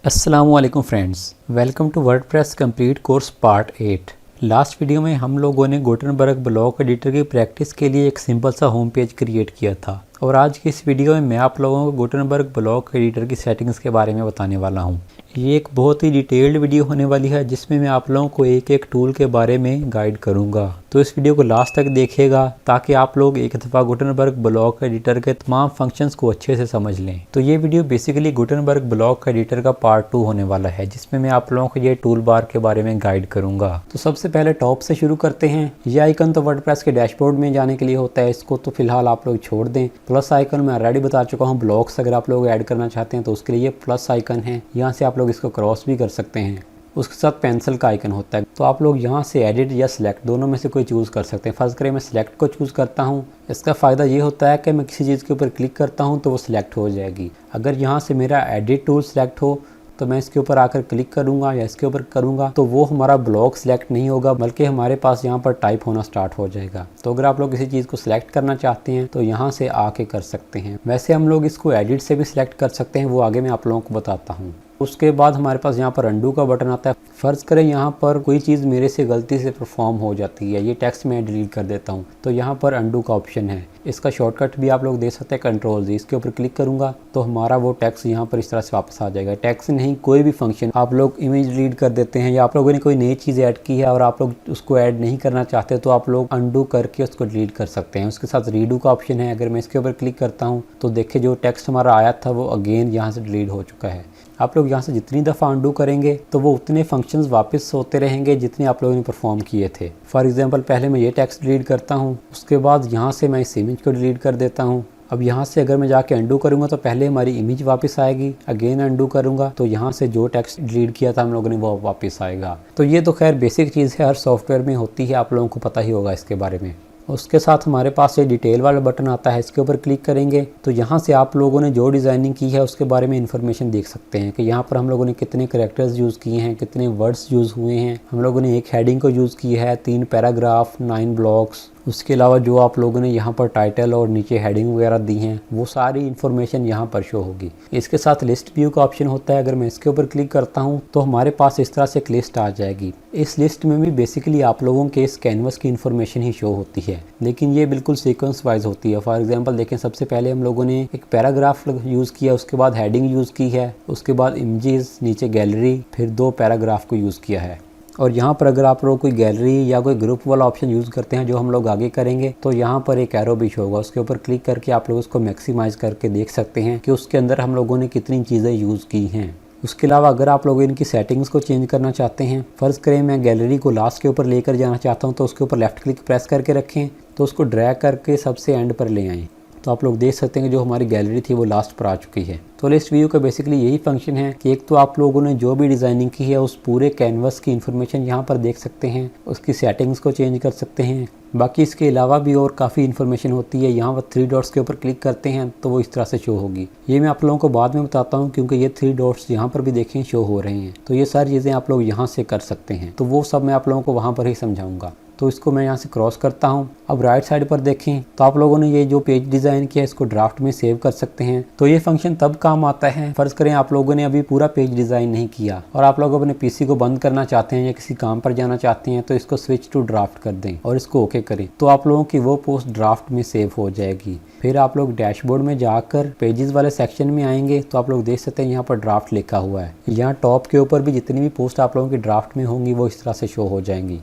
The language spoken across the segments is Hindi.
अस्सलाम वालेकुम friends, welcome to WordPress complete course part 8। Last video में हम लोगों ने गुटेनबर्ग ब्लॉक एडिटर की प्रैक्टिस के लिए एक सिंपल सा होम पेज क्रिएट किया था और आज की इस वीडियो में मैं आप लोगों को गुटेनबर्ग ब्लॉक एडिटर की सेटिंग्स के बारे में बताने वाला हूं। ये एक बहुत ही डिटेल्ड वीडियो होने वाली है जिसमें मैं आप लोगों को एक एक टूल के बारे में गाइड करूंगा, तो इस वीडियो को लास्ट तक देखिएगा ताकि आप लोग एक दफ़ा गुटेनबर्ग ब्लॉक एडिटर के तमाम फंक्शंस को अच्छे से समझ लें। तो ये video basically Gutenberg block editor का पार्ट 2 होने वाला है जिसमें मैं आप लोगों को ये टूल बार के बारे में गाइड करूंगा। तो सबसे पहले टॉप से शुरू करते हैं। ये आइकन तो वर्डप्रेस के डैशबोर्ड में जाने के लिए होता है, इसको तो फिलहाल आप लोग छोड़ दें। प्लस आइकन मैं ऑलरेडी बता चुका हूँ, ब्लॉक्स अगर आप लोग ऐड करना चाहते हैं तो उसके लिए ये प्लस आइकन है, यहाँ से आप लोग इसको क्रॉस भी कर सकते हैं। उसके साथ पेंसिल का आइकन होता है, तो आप लोग यहाँ से एडिट या सिलेक्ट दोनों में से कोई चूज़ कर सकते हैं। फर्स्ट करें मैं सिलेक्ट को चूज़ करता हूँ। इसका फ़ायदा ये होता है कि मैं किसी चीज़ के ऊपर क्लिक करता हूँ तो वो सिलेक्ट हो जाएगी। अगर यहाँ से मेरा एडिट टूल सिलेक्ट हो तो मैं इसके ऊपर आकर क्लिक करूँगा या इसके ऊपर करूँगा तो वो हमारा ब्लॉक सिलेक्ट नहीं होगा, बल्कि हमारे पास यहाँ पर टाइप होना स्टार्ट हो जाएगा। तो अगर आप लोग किसी चीज़ को सिलेक्ट करना चाहते हैं तो यहाँ से आके कर सकते हैं। वैसे हम लोग इसको एडिट से भी सिलेक्ट कर सकते हैं, वो आगे मैं आप लोगों को बताता हूँ। उसके बाद हमारे पास यहाँ पर अंडू का बटन आता है। फ़र्ज़ करें यहाँ पर कोई चीज़ मेरे से गलती से परफॉर्म हो जाती है, ये टेक्स्ट मैं डिलीट कर देता हूँ, तो यहाँ पर अंडू का ऑप्शन है। इसका शॉर्टकट भी आप लोग दे सकते हैं कंट्रोल-Z। इसके ऊपर क्लिक करूँगा तो हमारा वो टेक्स्ट यहाँ पर इस तरह से वापस आ जाएगा। टेक्स्ट नहीं, कोई भी फंक्शन आप लोग इमेज डिलीट कर देते हैं या आप लोगों ने कोई नई चीज़ ऐड की है और आप लोग उसको ऐड नहीं करना चाहते तो आप लोग अंडू करके उसको डिलीट कर सकते हैं। उसके साथ रीडू का ऑप्शन है। अगर मैं इसके ऊपर क्लिक करता हूँ तो देखिए जो टेक्स्ट हमारा आया था वो अगेन यहाँ से डिलीट हो चुका है। आप लोग यहाँ से जितनी दफ़ा अंडू करेंगे तो वो उतने फंक्शंस वापस होते रहेंगे जितने आप लोगों ने परफॉर्म किए थे। फॉर एग्जांपल पहले मैं ये टेक्स्ट डिलीट करता हूँ, उसके बाद यहाँ से मैं इस इमेज को डिलीट कर देता हूँ। अब यहाँ से अगर मैं जाके अंडू करूँगा तो पहले हमारी इमेज वापस आएगी, अगेन अंडू करूँगा तो यहाँ से जो टेक्स्ट डिलीट किया था हम लोगों ने वो वापस आएगा। तो ये तो खैर बेसिक चीज़ है, हर सॉफ्टवेयर में होती है, आप लोगों को पता ही होगा इसके बारे में। उसके साथ हमारे पास ये डिटेल वाला बटन आता है, इसके ऊपर क्लिक करेंगे तो यहाँ से आप लोगों ने जो डिज़ाइनिंग की है उसके बारे में इन्फॉर्मेशन देख सकते हैं कि यहाँ पर हम लोगों ने कितने करैक्टर्स यूज़ किए हैं, कितने वर्ड्स यूज़ हुए हैं। हम लोगों ने एक हेडिंग को यूज़ की है, 3 पैराग्राफ, 9 ब्लॉक्स। उसके अलावा जो आप लोगों ने यहाँ पर टाइटल और नीचे हेडिंग वगैरह दी हैं वो सारी इन्फॉर्मेशन यहाँ पर शो होगी। इसके साथ लिस्ट व्यू का ऑप्शन होता है। अगर मैं इसके ऊपर क्लिक करता हूँ तो हमारे पास इस तरह से एक लिस्ट आ जाएगी। इस लिस्ट में भी बेसिकली आप लोगों के इस कैनवस की इन्फॉर्मेशन ही शो होती है, लेकिन ये बिल्कुल सीक्वेंस वाइज होती है। फॉर एग्जांपल देखें, सबसे पहले हम लोगों ने एक पैराग्राफ यूज़ किया, उसके बाद हेडिंग यूज़ की है, उसके बाद इमेजेस, नीचे गैलरी, फिर 2 पैराग्राफ को यूज़ किया है। और यहाँ पर अगर आप लोग कोई गैलरी या कोई ग्रुप वाला ऑप्शन यूज़ करते हैं जो हम लोग आगे करेंगे तो यहाँ पर एक एरो भी शो होगा, उसके ऊपर क्लिक करके आप लोग उसको मैक्सिमाइज करके देख सकते हैं कि उसके अंदर हम लोगों ने कितनी चीज़ें यूज़ की हैं। उसके अलावा अगर आप लोग इनकी सेटिंग्स को चेंज करना चाहते हैं, फ़र्ज़ करें मैं गैलरी को लास्ट के ऊपर लेकर जाना चाहता हूँ तो उसके ऊपर लेफ़्ट क्लिक प्रेस करके रखें तो उसको ड्रैग करके सबसे एंड पर ले आएँ तो आप लोग देख सकते हैं कि जो हमारी गैलरी थी वो लास्ट पर आ चुकी है। तो लिस्ट व्यू का बेसिकली यही फंक्शन है कि एक तो आप लोगों ने जो भी डिज़ाइनिंग की है उस पूरे कैनवस की इन्फॉर्मेशन यहाँ पर देख सकते हैं, उसकी सेटिंग्स को चेंज कर सकते हैं। बाकी इसके अलावा भी और काफ़ी इन्फॉर्मेशन होती है। यहाँ पर 3 डॉट्स के ऊपर क्लिक करते हैं तो वो इस तरह से शो होगी। ये मैं आप लोगों को बाद में बताता हूँ क्योंकि ये 3 डॉट्स यहाँ पर भी देखें शो हो रहे हैं। तो ये सारी चीज़ें आप लोग यहाँ से कर सकते हैं, तो वो सब मैं आप लोगों को वहाँ पर ही समझाऊँगा। तो इसको मैं यहाँ से क्रॉस करता हूँ। अब राइट साइड पर देखें तो आप लोगों ने ये जो पेज डिज़ाइन किया है इसको ड्राफ्ट में सेव कर सकते हैं। तो ये फंक्शन तब काम आता है, फ़र्ज़ करें आप लोगों ने अभी पूरा पेज डिज़ाइन नहीं किया और आप लोग अपने पीसी को बंद करना चाहते हैं या किसी काम पर जाना चाहते हैं तो इसको स्विच टू ड्राफ्ट कर दें और इसको ओके करें तो आप लोगों की वो पोस्ट ड्राफ्ट में सेव हो जाएगी। फिर आप लोग डैशबोर्ड में जाकर पेजेस वाले सेक्शन में आएंगे तो आप लोग देख सकते हैं यहाँ पर ड्राफ्ट लिखा हुआ है। यहाँ टॉप के ऊपर भी जितनी भी पोस्ट आप लोगों की ड्राफ्ट में होंगी वो इस तरह से शो हो जाएंगी।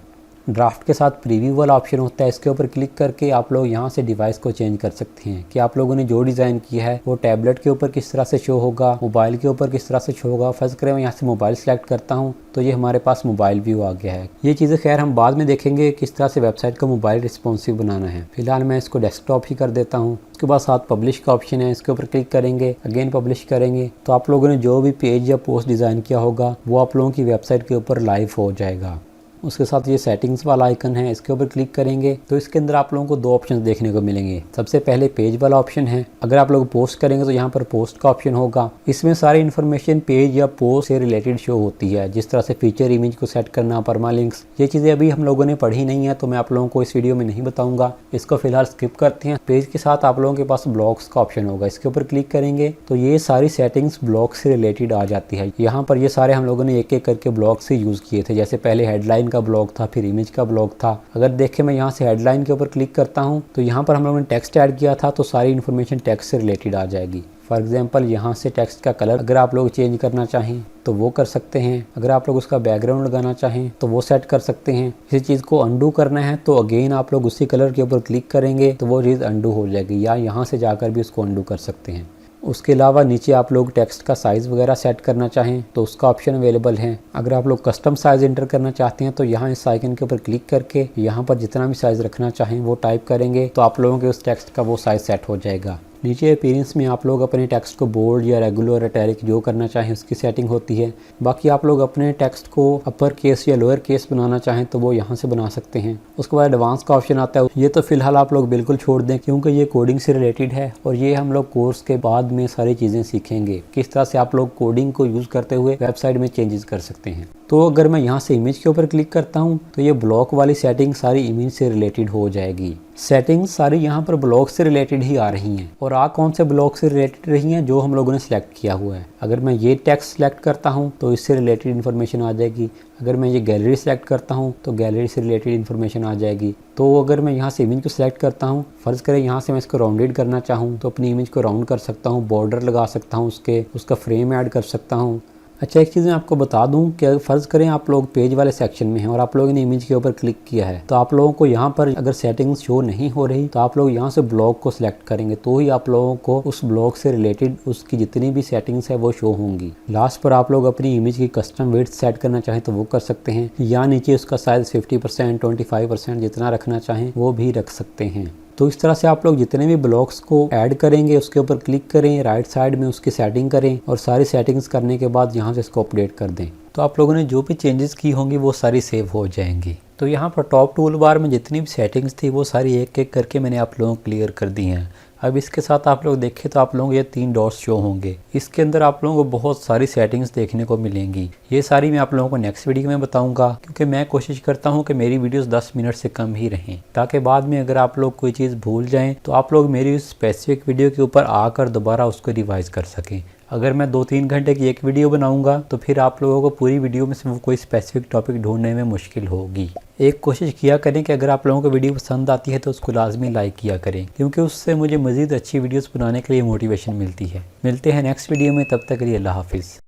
ड्राफ्ट के साथ प्रीव्यू वाला ऑप्शन होता है, इसके ऊपर क्लिक करके आप लोग यहाँ से डिवाइस को चेंज कर सकते हैं कि आप लोगों ने जो डिज़ाइन किया है वो टैबलेट के ऊपर किस तरह से शो होगा, मोबाइल के ऊपर किस तरह से शो होगा। फर्स्ट करें मैं यहाँ से मोबाइल सेलेक्ट करता हूँ तो ये हमारे पास मोबाइल व्यू आ गया है। ये चीज़ें खैर हम बाद में देखेंगे किस तरह से वेबसाइट को मोबाइल रिस्पॉन्सिव बनाना है। फिलहाल मैं इसको डेस्कटॉप ही कर देता हूँ। उसके बाद साथ पब्लिश का ऑप्शन है, इसके ऊपर क्लिक करेंगे, अगेन पब्लिश करेंगे तो आप लोगों ने जो भी पेज या पोस्ट डिज़ाइन किया होगा वो आप लोगों की वेबसाइट के ऊपर लाइव हो जाएगा। उसके साथ ये सेटिंग्स वाला आइकन है, इसके ऊपर क्लिक करेंगे तो इसके अंदर आप लोगों को दो ऑप्शन देखने को मिलेंगे। सबसे पहले पेज वाला ऑप्शन है। अगर आप लोग पोस्ट करेंगे तो यहाँ पर पोस्ट का ऑप्शन होगा। इसमें सारी इन्फॉर्मेशन पेज या पोस्ट से रिलेटेड शो होती है, जिस तरह से फीचर इमेज को सेट करना, परमालिंक्स, ये चीज़ें अभी हम लोगों ने पढ़ी नहीं है तो मैं आप लोगों को इस वीडियो में नहीं बताऊंगा, इसको फिलहाल स्किप करते हैं। पेज के साथ आप लोगों के पास ब्लॉग्स का ऑप्शन होगा, इसके ऊपर क्लिक करेंगे तो ये सारी सेटिंग्स ब्लॉग से रिलेटेड आ जाती है। यहाँ पर ये सारे हम लोगों ने एक एक करके ब्लॉग से यूज़ किए थे, जैसे पहले हेडलाइन का ब्लॉग था, फिर इमेज का ब्लॉग था। अगर देखें मैं यहाँ से हेडलाइन के ऊपर क्लिक करता हूँ तो यहाँ पर हम लोगों ने टेक्स्ट ऐड किया था तो सारी इन्फॉर्मेशन टेक्स्ट से रिलेटेड आ जाएगी। फॉर एग्जांपल यहाँ से टेक्स्ट का कलर अगर आप लोग चेंज करना चाहें तो वो कर सकते हैं। अगर आप लोग उसका बैकग्राउंड लगाना चाहें तो वो सेट कर सकते हैं। किसी चीज़ को अंडू करना है तो अगेन आप लोग उसी कलर के ऊपर क्लिक करेंगे तो वो चीज़ अंडू हो जाएगी, या यहाँ से जाकर भी उसको अंडू कर सकते हैं। उसके अलावा नीचे आप लोग टेक्स्ट का साइज़ वगैरह सेट करना चाहें तो उसका ऑप्शन अवेलेबल है। अगर आप लोग कस्टम साइज़ इंटर करना चाहते हैं तो यहाँ इस आइकन के ऊपर क्लिक करके यहाँ पर जितना भी साइज़ रखना चाहें वो टाइप करेंगे तो आप लोगों के उस टेक्स्ट का वो साइज़ सेट हो जाएगा। नीचे अपीयरेंस में आप लोग अपने टेक्स्ट को बोल्ड या रेगुलर इटैलिक जो करना चाहें उसकी सेटिंग होती है। बाकी आप लोग अपने टेक्स्ट को अपर केस या लोअर केस बनाना चाहें तो वो यहाँ से बना सकते हैं। उसके बाद एडवांस का ऑप्शन आता है, ये तो फिलहाल आप लोग बिल्कुल छोड़ दें क्योंकि ये कोडिंग से रिलेटेड है और ये हम लोग कोर्स के बाद में सारी चीज़ें सीखेंगे, किस तरह से आप लोग कोडिंग को यूज़ करते हुए वेबसाइट में चेंजेस कर सकते हैं। तो अगर मैं यहाँ से इमेज के ऊपर क्लिक करता हूँ तो ये ब्लॉक वाली सेटिंग सारी इमेज से रिलेटेड हो जाएगी। सेटिंग्स सारी यहाँ पर ब्लॉक से रिलेटेड ही आ रही हैं और कौन से ब्लॉक से रिलेटेड रही हैं, जो हम लोगों ने सिलेक्ट किया हुआ है। अगर मैं ये टेक्स्ट सेलेक्ट करता हूँ तो इससे रिलेटेड इन्फॉर्मेशन आ जाएगी। अगर मैं ये गैलरी सेलेक्ट करता हूँ तो गैलरी से रिलेटेड इन्फॉर्मेशन आ जाएगी। तो अगर मैं यहाँ से इमेज को सिलेक्ट करता हूँ, फ़र्ज़ करें यहाँ से मैं इसको राउंडेड करना चाहूँ तो अपनी इमेज को राउंड कर सकता हूँ, बॉर्डर लगा सकता हूँ, उसका फ्रेम ऐड कर सकता हूँ। अच्छा, एक चीज़ मैं आपको बता दूं कि फ़र्ज़ करें आप लोग पेज वाले सेक्शन में हैं और आप लोगों ने इमेज के ऊपर क्लिक किया है तो आप लोगों को यहाँ पर अगर सेटिंग्स शो नहीं हो रही तो आप लोग यहाँ से ब्लॉग को सिलेक्ट करेंगे तो ही आप लोगों को उस ब्लॉग से रिलेटेड उसकी जितनी भी सेटिंग्स है वो शो होंगी। लास्ट पर आप लोग अपनी इमेज की कस्टम विड्थ सेट करना चाहें तो वो कर सकते हैं, या नीचे उसका साइज़ 50%, 25% जितना रखना चाहें वो भी रख सकते हैं। तो इस तरह से आप लोग जितने भी ब्लॉक्स को ऐड करेंगे उसके ऊपर क्लिक करें, राइट साइड में उसकी सेटिंग करें और सारी सेटिंग्स करने के बाद यहाँ से इसको अपडेट कर दें तो आप लोगों ने जो भी चेंजेस की होंगी वो सारी सेव हो जाएंगी। तो यहाँ पर टॉप टूल बार में जितनी भी सेटिंग्स थी वो सारी एक एक करके मैंने आप लोगों को क्लियर कर दी हैं। अब इसके साथ आप लोग देखें तो आप लोगों को ये 3 डॉट्स शो होंगे। इसके अंदर आप लोगों को बहुत सारी सेटिंग्स देखने को मिलेंगी। ये सारी मैं आप लोगों को नेक्स्ट वीडियो में बताऊंगा क्योंकि मैं कोशिश करता हूं कि मेरी वीडियोस 10 मिनट से कम ही रहें ताकि बाद में अगर आप लोग कोई चीज़ भूल जाएं तो आप लोग मेरी उस स्पेसिफिक वीडियो के ऊपर आकर दोबारा उसको रिवाइज कर सकें। अगर मैं 2-3 घंटे की एक वीडियो बनाऊंगा तो फिर आप लोगों को पूरी वीडियो में से कोई स्पेसिफिक टॉपिक ढूंढने में मुश्किल होगी। एक कोशिश किया करें कि अगर आप लोगों को वीडियो पसंद आती है तो उसको लाजमी लाइक किया करें क्योंकि उससे मुझे मज़ीद अच्छी वीडियोस बनाने के लिए मोटिवेशन मिलती है। मिलते हैं नेक्स्ट वीडियो में, तब तक के लिए अल्लाह हाफिज़।